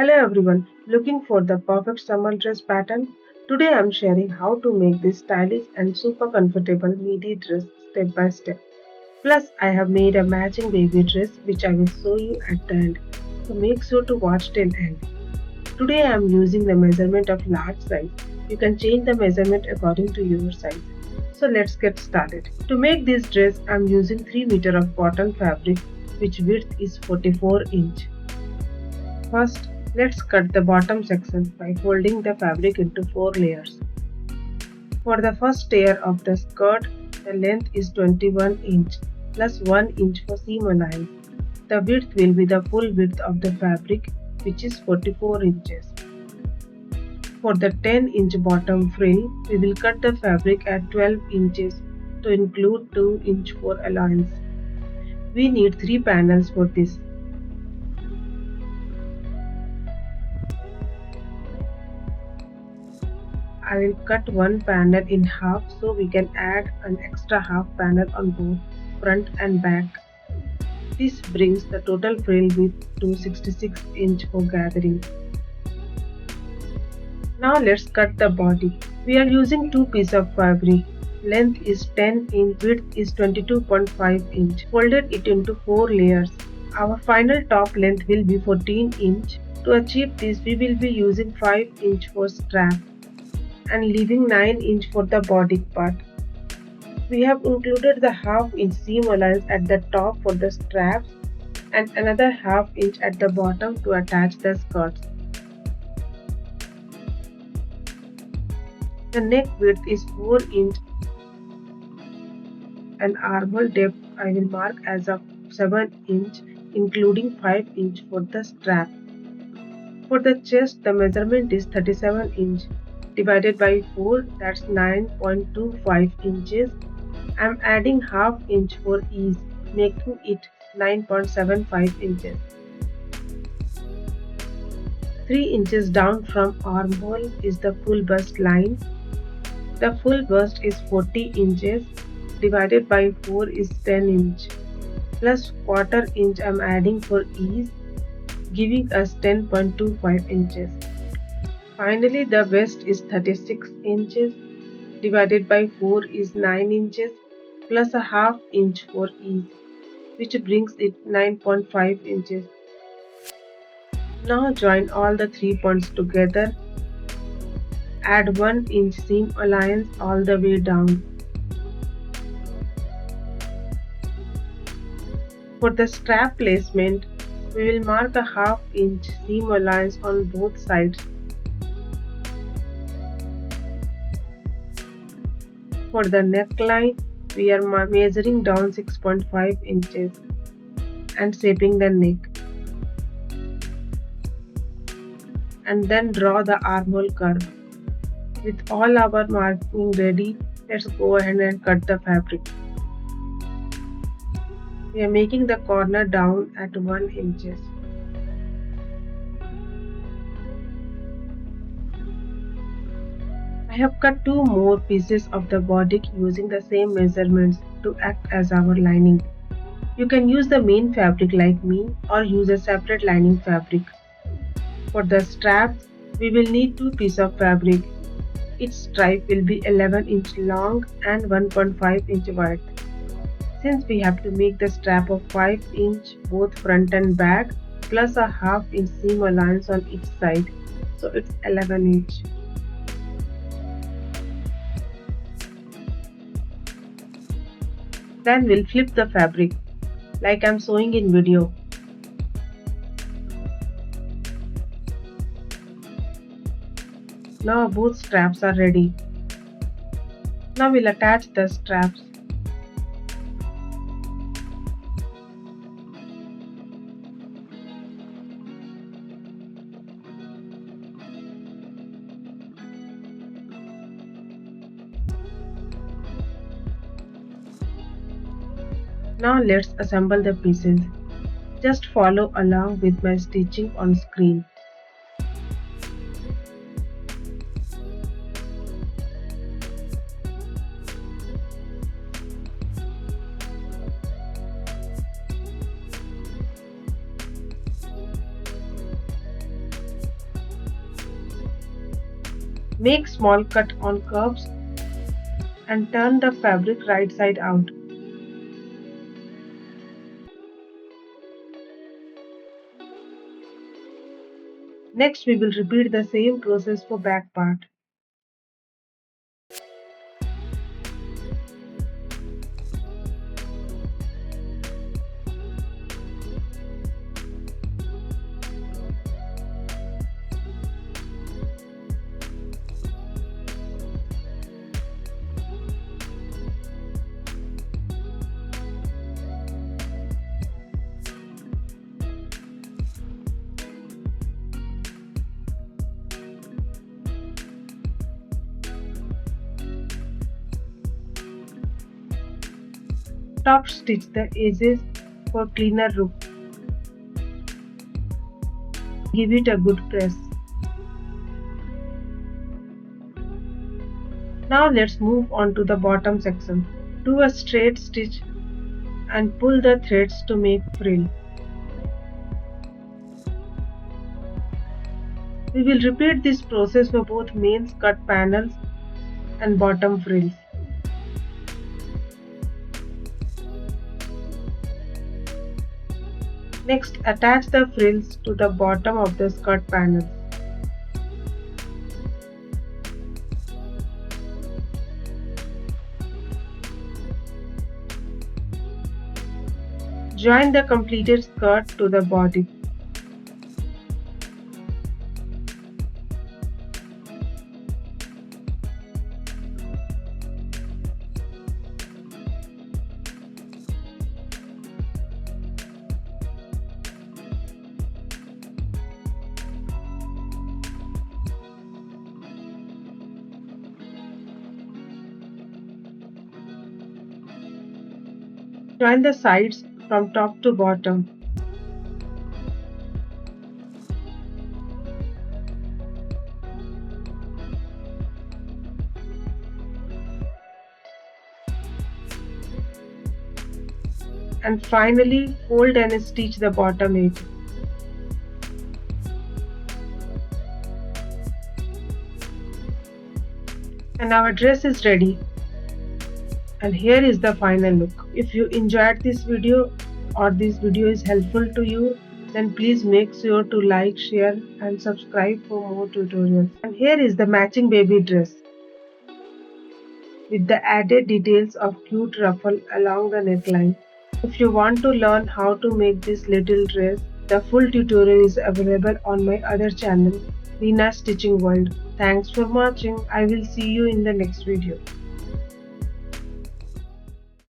Hello everyone, looking for the perfect summer dress pattern? Today I am sharing how to make this stylish and super comfortable midi dress step by step. Plus I have made a matching baby dress which I will show you at the end. So make sure to watch till end. Today I am using the measurement of large size. You can change the measurement according to your size. So let's get started. To make this dress I am using 3 meter of cotton fabric which width is 44 inch. First, let's cut the bottom section by folding the fabric into 4 layers. For the first layer of the skirt, the length is 21 inch plus 1 inch for seam allowance. The width will be the full width of the fabric, which is 44 inches. For the 10-inch bottom frill, we will cut the fabric at 12 inches to include 2 inch for allowance. We need 3 panels for this. I will cut one panel in half so we can add an extra half panel on both front and back. This brings the total frill width to 66 inch for gathering. Now let's cut the body. We are using 2 pieces of fabric. Length is 10 inch, width is 22.5 inch. Folded it into 4 layers. Our final top length will be 14 inch. To achieve this, we will be using 5 inch for strap and leaving 9 inch for the body part. We have included the half inch seam allowance at the top for the straps and another half inch at the bottom to attach the skirts. The neck width is 4 inch and armhole depth I will mark as of 7 inch including 5 inch for the strap. For the chest, the measurement is 37 inch. Divided by 4, that's 9.25 inches. I am adding half inch for ease, making it 9.75 inches. 3 inches down from armhole is the full bust line. The full bust is 40 inches. Divided by 4 is 10 inch. Plus quarter inch I am adding for ease, giving us 10.25 inches. Finally, the waist is 36 inches, divided by 4 is 9 inches, plus a half inch for ease, which brings it 9.5 inches. Now join all the 3 points together. Add 1 inch seam allowance all the way down. For the strap placement, we will mark a half inch seam allowance on both sides. For the neckline, we are measuring down 6.5 inches and shaping the neck. And then draw the armhole curve. With all our marking ready, let's go ahead and cut the fabric. We are making the corner down at 1 inches. I have cut 2 more pieces of the bodice using the same measurements to act as our lining. You can use the main fabric like me or use a separate lining fabric. For the straps, we will need 2 pieces of fabric. Each stripe will be 11 inch long and 1.5 inch wide. Since we have to make the strap of 5 inch both front and back plus a half inch seam allowance on each side, so it's 11 inch. Then we'll flip the fabric like I'm showing in video. Now both straps are ready. Now we'll attach the straps. Now let's assemble the pieces. Just follow along with my stitching on screen. Make small cut on curves and turn the fabric right side out. Next, we will repeat the same process for back part. Top stitch the edges for cleaner look. Give it a good press. Now let's move on to the bottom section. Do a straight stitch and pull the threads to make frill. We will repeat this process for both main skirt panels and bottom frills. Next, attach the frills to the bottom of the skirt panels. Join the completed skirt to the body. Join the sides from top to bottom. And finally, fold and stitch the bottom edge. And our dress is ready. And here is the final look. If you enjoyed this video or this video is helpful to you, then please make sure to like, share and subscribe for more tutorials. And here is the matching baby dress with the added details of cute ruffle along the neckline. If you want to learn how to make this little dress, the full tutorial is available on my other channel, Reena Stitching World. Thanks for watching. I will see you in the next video.